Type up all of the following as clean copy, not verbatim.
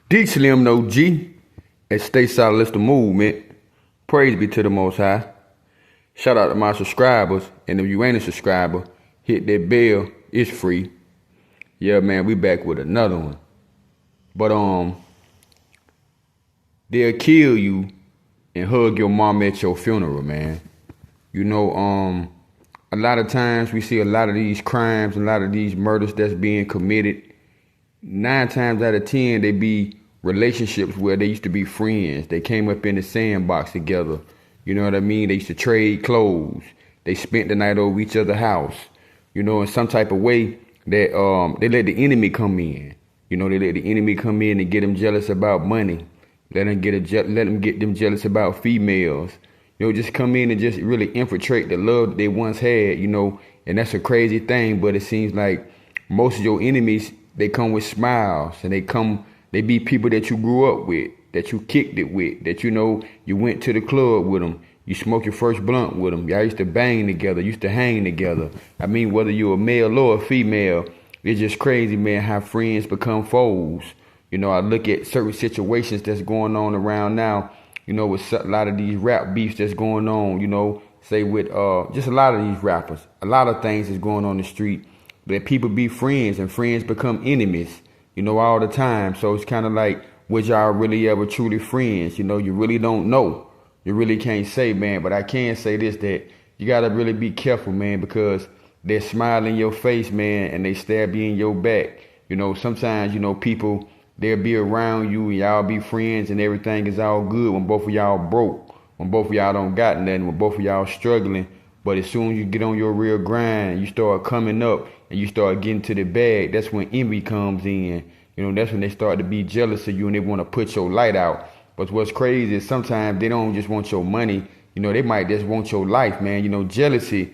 DEESLIMDAOG and STAYSOLIDISDAMOVEMEnt. Praise be to the Most High. Shout out to my subscribers. And if you ain't a subscriber, hit that bell. It's free. Yeah, man, we back with another one. But they'll kill you and hug your mom at your funeral, man. You know, a lot of times we see a lot of these crimes, a lot of these murders that's being committed. 9 times out of 10, they be relationships where they used to be friends. They came up in the sandbox together. You know what I mean? They used to trade clothes. They spent the night over each other's house. You know, in some type of way that they let the enemy come in. You know, they let the enemy come in and get them jealous about money. Let them get them jealous about females. You know, just come in and just really infiltrate the love that they once had, you know, and that's a crazy thing. But it seems like most of your enemies, they come with smiles, and they be people that you grew up with, that you kicked it with, that, you know, you went to the club with them. You smoked your first blunt with them. Y'all used to bang together, used to hang together. I mean, whether you're a male or a female, it's just crazy, man, how friends become foes. You know, I look at certain situations that's going on around now, you know, with a lot of these rap beefs that's going on, you know, say with just a lot of these rappers. A lot of things is going on the street that people be friends and friends become enemies, you know, all the time. So it's kind of like, was y'all really ever truly friends? You know, you really don't know. You really can't say, man. But I can say this, that you got to really be careful, man, because they smile in your face, man, and they stab you in your back. You know, sometimes, you know, people, they'll be around you and y'all be friends and everything is all good when both of y'all broke, when both of y'all don't got nothing, when both of y'all struggling. But as soon as you get on your real grind, you start coming up and you start getting to the bag, that's when envy comes in. You know, that's when they start to be jealous of you and they want to put your light out. But what's crazy is sometimes they don't just want your money. You know, they might just want your life, man. You know, jealousy,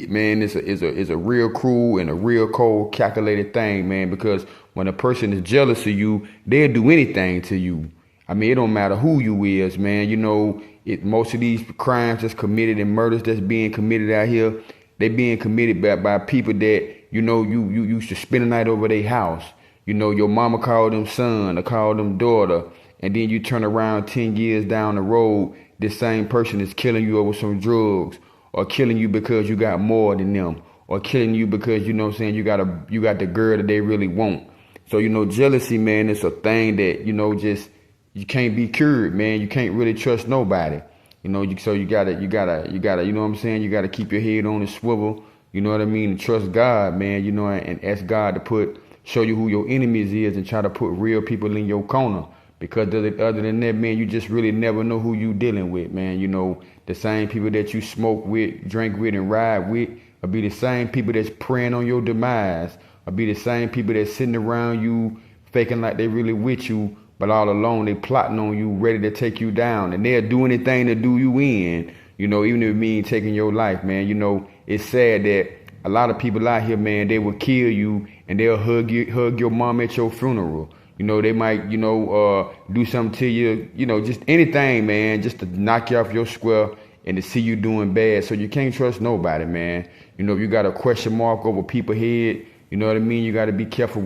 man, is a real cruel and a real cold, calculated thing, man, because when a person is jealous of you, they'll do anything to you. I mean, it don't matter who you is, man. You know, most of these crimes that's committed and murders that's being committed out here, they being committed by people that, you know, you used to spend the night over their house. You know, your mama called them son or called them daughter, and then you turn around 10 years down the road, this same person is killing you over some drugs, or killing you because you got more than them, or killing you because, you know what I'm saying, you got the girl that they really want. So, you know, jealousy, man, it's a thing that, you know, just, you can't be cured, man. You can't really trust nobody. You know, so you gotta, you know what I'm saying? You gotta keep your head on the swivel, you know what I mean? And trust God, man, you know, and ask God to show you who your enemies is and try to put real people in your corner. Because other than that, man, you just really never know who you dealing with, man. You know, the same people that you smoke with, drink with, and ride with will be the same people that's preying on your demise. Will be the same people that's sitting around you faking like they really with you, but all alone they plotting on you, ready to take you down. And they'll do anything to do you in, you know, even if it means taking your life, man. You know, it's sad that a lot of people out here, man, they will kill you and they'll hug your mom at your funeral. You know, they might, you know, do something to you, you know, just anything, man, just to knock you off your square and to see you doing bad. So you can't trust nobody, man. You know, if you got a question mark over people's head, you know what I mean? You got to be careful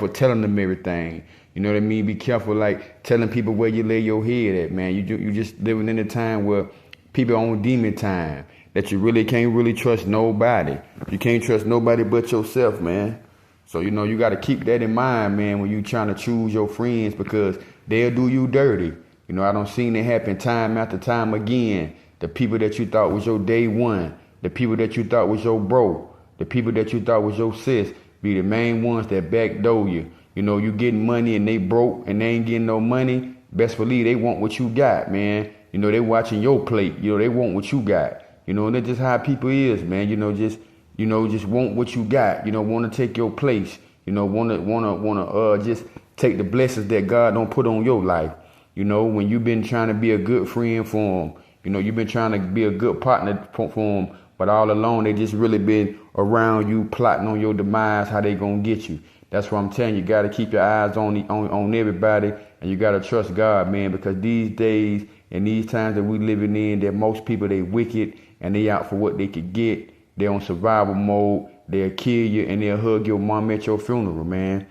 telling them everything. You know what I mean? Be careful, like, telling people where you lay your head at, man. You just living in a time where people on demon time, that you really can't really trust nobody. You can't trust nobody but yourself, man. So, you know, you got to keep that in mind, man, when you trying to choose your friends, because they'll do you dirty. You know, I done seen it happen time after time again. The people that you thought was your day one, the people that you thought was your bro, the people that you thought was your sis, be the main ones that backdoor you. You know, you getting money and they broke and they ain't getting no money. Best believe they want what you got, man. You know, they watching your plate. You know, they want what you got. You know, and that's just how people is, man. You know, just want what you got. You know, want to take your place. You know, want to just take the blessings that God don't put on your life. You know, when you've been trying to be a good friend for them. You know, you've been trying to be a good partner for them. But all along, they just really been around you, plotting on your demise, how they gonna get you. That's what I'm telling you. You got to keep your eyes on everybody, and you got to trust God, man, because these days and these times that we living in, that most people, they wicked and they out for what they could get. They're on survival mode. They'll kill you and they'll hug your mom at your funeral, man.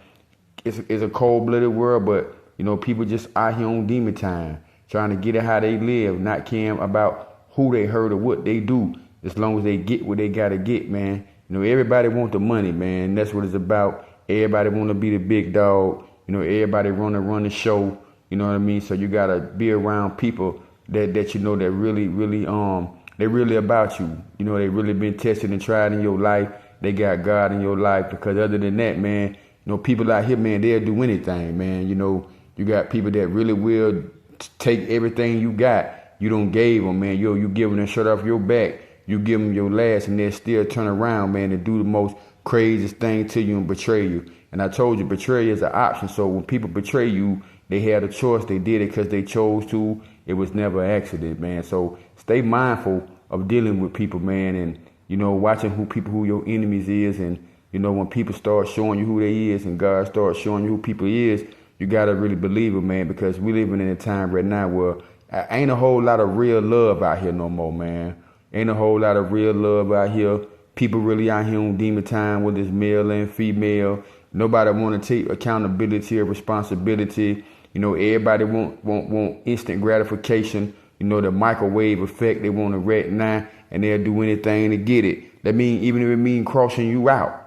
it's a cold-blooded world, but you know, people just out here on demon time, trying to get it how they live, not caring about who they hurt or what they do, as long as they get what they gotta get, man. You know, everybody want the money, man. That's what it's about. Everybody want to be the big dog. You know, everybody want to run the show. You know what I mean? So you gotta be around people that you know that really they really about you. You know, they really been tested and tried in your life. They got God in your life, because other than that, man, you know, people out here, man, they'll do anything, man. You know, you got people that really will take everything you got. You don't gave them, man. You give them the shirt off your back. You give them your last, and they'll still turn around, man, and do the most craziest thing to you and betray you. And I told you, betrayal is an option. So when people betray you, they had a choice. They did it because they chose to. It was never an accident, man. So stay mindful of dealing with people, man, and, you know, watching who your enemies is. And, you know, when people start showing you who they is and God starts showing you who people is, you got to really believe it, man, because we living in a time right now where ain't a whole lot of real love out here no more, man. Ain't a whole lot of real love out here. People really out here on demon time, whether it's male and female. Nobody want to take accountability or responsibility. You know, everybody want instant gratification. You know, the microwave effect. They want it right now, and they'll do anything to get it. That mean even if it mean crossing you out.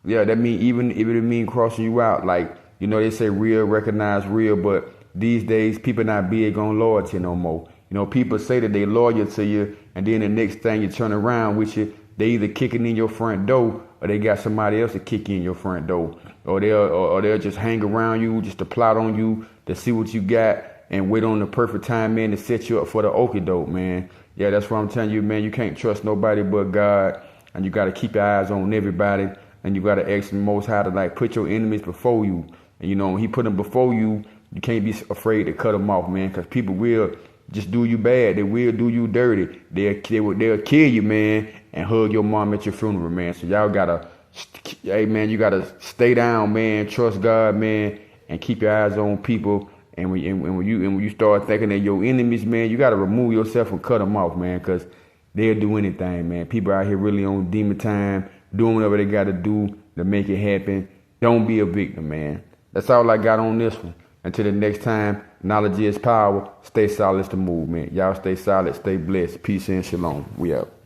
Yeah, that mean even if it mean crossing you out. Like, you know, they say real recognize real, but these days people not big on loyalty no more. You know, people say that they loyal to you, and then the next thing you turn around with you, they either kicking in your front door, or they got somebody else to kick in your front door, or they'll just hang around you just to plot on you, to see what you got, and wait on the perfect time, man, to set you up for the okie doke, man. Yeah, that's what I'm telling you, man. You can't trust nobody but God, and you got to keep your eyes on everybody, and you got to ask the Most High to, like, put your enemies before you. And, you know, when he put them before you, you can't be afraid to cut them off, man, because people will just do you bad. They will do you dirty. They'll kill you, man, and hug your mom at your funeral, man. So y'all gotta, hey, man, you gotta stay down, man. Trust God, man, and keep your eyes on people. And when you start thinking that your enemies, man, you gotta remove yourself and cut them off, man, because they'll do anything, man. People out here really on demon time, doing whatever they gotta do to make it happen. Don't be a victim, man. That's all I got on this one. Until the next time, knowledge is power. Stay solid, it's the movement. Y'all stay solid, stay blessed. Peace and shalom. We out.